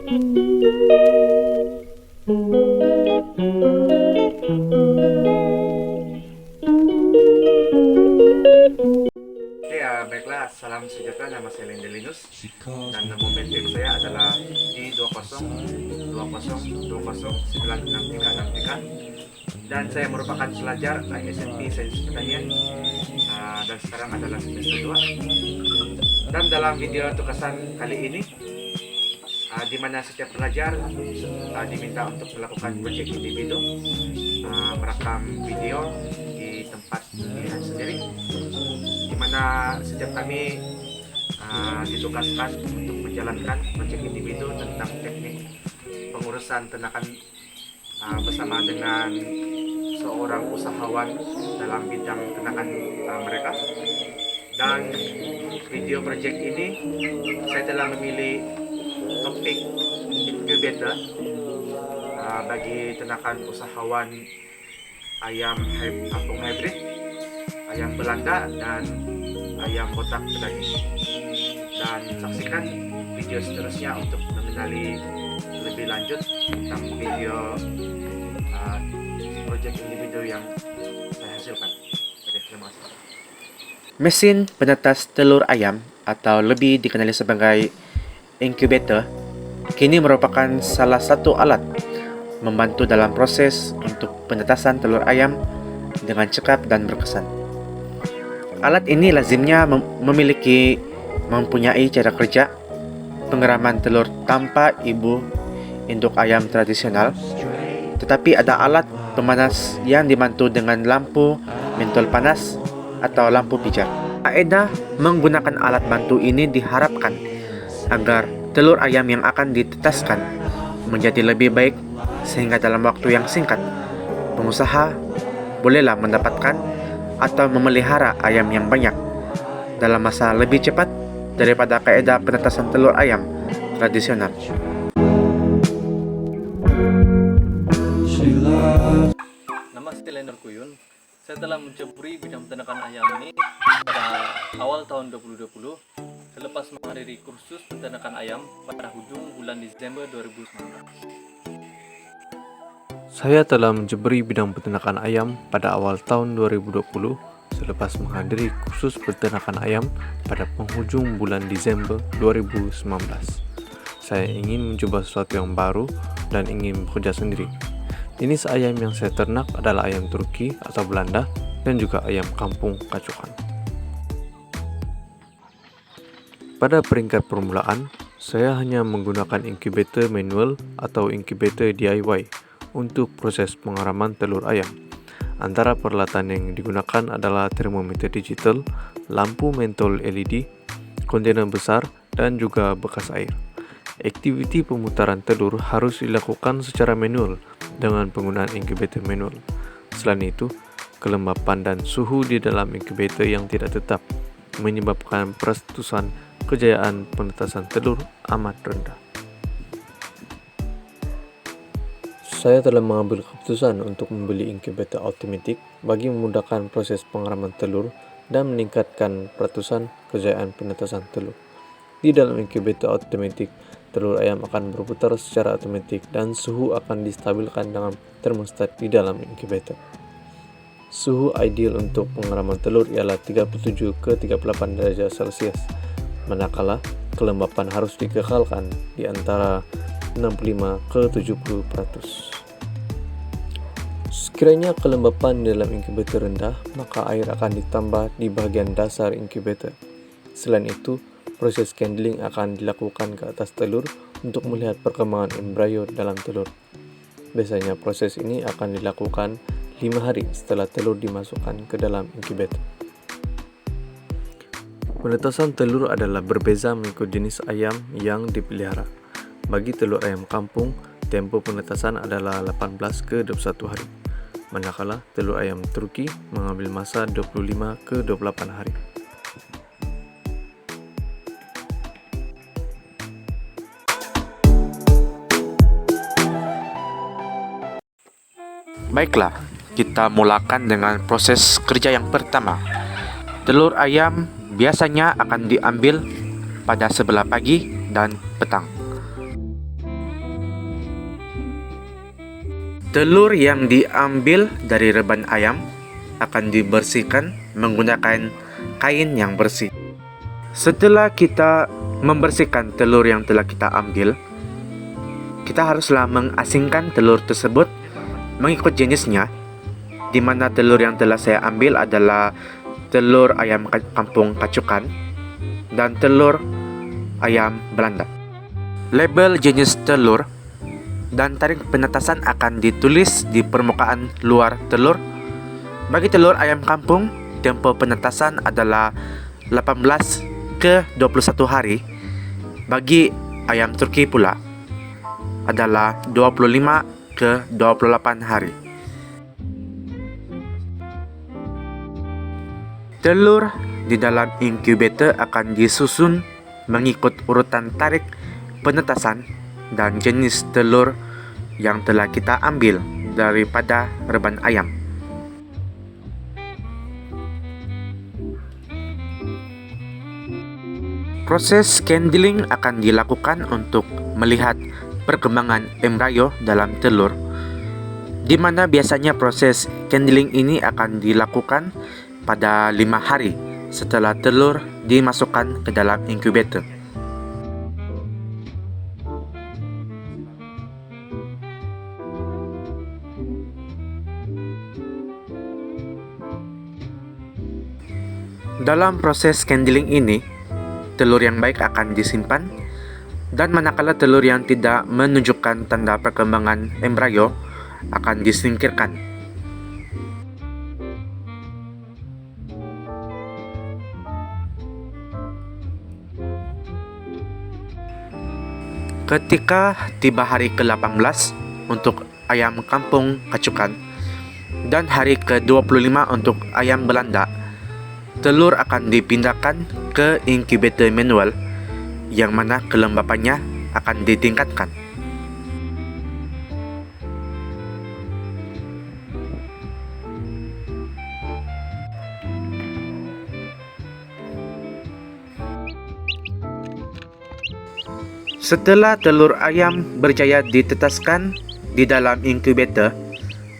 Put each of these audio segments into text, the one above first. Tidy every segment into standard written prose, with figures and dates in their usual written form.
Oke ya, baiklah, salam sejahtera, nama saya Linda Linus dan nomor medik saya adalah I202020909363 dan saya merupakan pelajar SMP Sains Pertanian dan sekarang adalah semester 2. Dan dalam video tugasan kali ini di mana setiap pelajar diminta untuk melakukan proyek individu, merekam video di tempat pilihan sendiri, di mana setiap kami ditugaskan untuk menjalankan proyek individu tentang teknik pengurusan ternakan bersama dengan seorang usahawan dalam bidang ternakan mereka. Dan video proyek ini saya telah memilih topik incubator bagi ternakan usahawan ayam kampung hybrid, ayam Belanda dan ayam botak pedaging. Dan saksikan video seterusnya untuk mengenali lebih lanjut tentang video proyek individu yang saya hasilkan. Oke, terima kasih. Mesin penetas telur ayam atau lebih dikenali sebagai incubator kini merupakan salah satu alat membantu dalam proses untuk penetasan telur ayam dengan cepat dan berkesan. Alat ini lazimnya mempunyai cara kerja pengeraman telur tanpa ibu induk ayam tradisional, tetapi ada alat pemanas yang dibantu dengan lampu mentol panas atau lampu pijar. Faedah menggunakan alat bantu ini diharapkan agar telur ayam yang akan ditetaskan menjadi lebih baik, sehingga dalam waktu yang singkat pengusaha bolehlah mendapatkan atau memelihara ayam yang banyak dalam masa lebih cepat daripada kaidah penetasan telur ayam tradisional. Nama saya Leonard Kuyun. Saya telah menceburi bidang peternakan ayam ini pada awal tahun 2020 selepas menghadiri kursus peternakan ayam pada ujung bulan Desember 2019. Saya telah menjeburi bidang peternakan ayam pada awal tahun 2020 selepas menghadiri kursus peternakan ayam pada penghujung bulan Desember 2019. Saya ingin mencoba sesuatu yang baru dan ingin bekerja sendiri. Jenis ayam yang saya ternak adalah ayam Turki atau Belanda dan juga ayam kampung kacukan. Pada peringkat permulaan, saya hanya menggunakan incubator manual atau incubator DIY untuk proses pengeraman telur ayam. Antara peralatan yang digunakan adalah termometer digital, lampu mentol LED, kontainer besar, dan juga bekas air. Aktiviti pemutaran telur harus dilakukan secara manual dengan penggunaan incubator manual. Selain itu, kelembapan dan suhu di dalam incubator yang tidak tetap menyebabkan persetusan kejayaan penetasan telur amat rendah. Saya telah mengambil keputusan untuk membeli incubator automatik bagi memudahkan proses pengeraman telur dan meningkatkan peratusan kejayaan penetasan telur. Di dalam incubator automatik, telur ayam akan berputar secara otomatis dan suhu akan distabilkan dengan termostat di dalam incubator. Suhu ideal untuk pengeraman telur ialah 37 ke 38 derajat Celcius, manakala kelembapan harus dikekalkan di antara 65 ke 70%. Sekiranya kelembapan dalam inkubator rendah, maka air akan ditambah di bagian dasar inkubator. Selain itu, proses candling akan dilakukan ke atas telur untuk melihat perkembangan embrio dalam telur. Biasanya proses ini akan dilakukan 5 hari setelah telur dimasukkan ke dalam inkubator. Penetasan telur adalah berbeza mengikut jenis ayam yang dipelihara. Bagi telur ayam kampung, tempo penetasan adalah 18 ke 21 hari. Manakala telur ayam Turki mengambil masa 25 ke 28 hari. Baiklah, kita mulakan dengan proses kerja yang pertama. Telur ayam biasanya akan diambil pada sebelah pagi dan petang. Telur yang diambil dari reban ayam akan dibersihkan menggunakan kain yang bersih. Setelah kita membersihkan telur yang telah kita ambil, kita haruslah mengasingkan telur tersebut mengikut jenisnya, di mana telur yang telah saya ambil adalah telur ayam kampung kacukan dan telur ayam Belanda. Label jenis telur dan tarikh penetasan akan ditulis di permukaan luar telur. Bagi telur ayam kampung, tempo penetasan adalah 18 ke 21 hari. Bagi ayam Turki pula adalah 25 ke 28 hari. Telur di dalam inkubator akan disusun mengikut urutan tarikh penetasan dan jenis telur yang telah kita ambil daripada reban ayam. Proses candling akan dilakukan untuk melihat perkembangan embrio dalam telur, di mana biasanya proses candling ini akan dilakukan pada 5 hari setelah telur dimasukkan ke dalam inkubator. Dalam proses candling ini, telur yang baik akan disimpan, dan manakala telur yang tidak menunjukkan tanda perkembangan embrio akan disingkirkan. Ketika tiba hari ke-18 untuk ayam kampung kacukan dan hari ke-25 untuk ayam Belanda, telur akan dipindahkan ke inkubator manual yang mana kelembapannya akan ditingkatkan. Setelah telur ayam berjaya ditetaskan di dalam inkubator,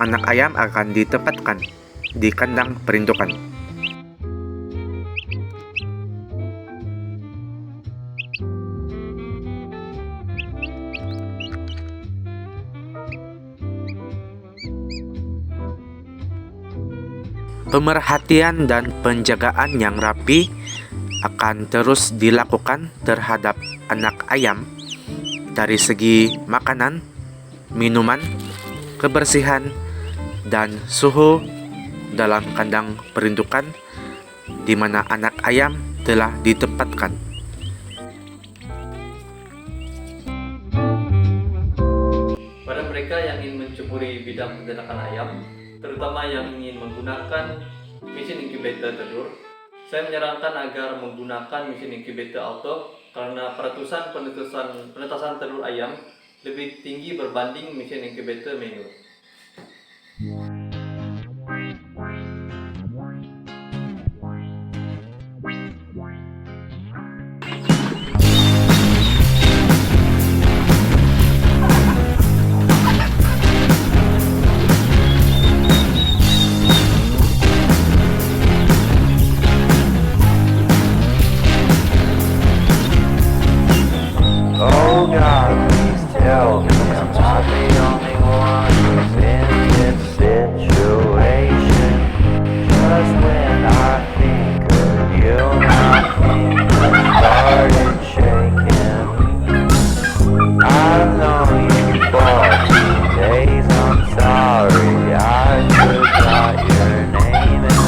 anak ayam akan ditempatkan di kandang perindukan. Pemerhatian dan penjagaan yang rapi akan terus dilakukan terhadap anak ayam dari segi makanan, minuman, kebersihan, dan suhu dalam kandang perindukan di mana anak ayam telah ditempatkan. Pada mereka yang ingin menceburi bidang peternakan ayam, terutama yang ingin menggunakan mesin inkubator telur, saya menyarankan agar menggunakan mesin inkubator auto karena penetasan telur ayam lebih tinggi berbanding mesin inkubator manual. Oh God, please tell me I'm not the only one who's in this situation. Just when I think of you, my fingers started shaking. I've known you for 2 days, I'm sorry I forgot your name, and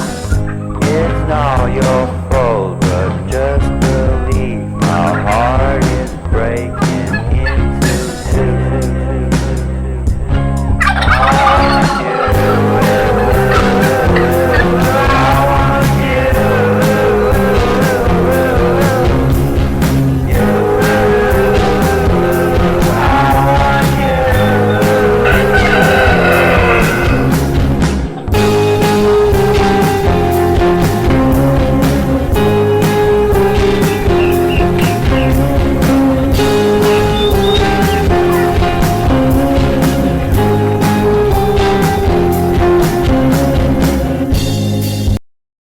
it's not your fault.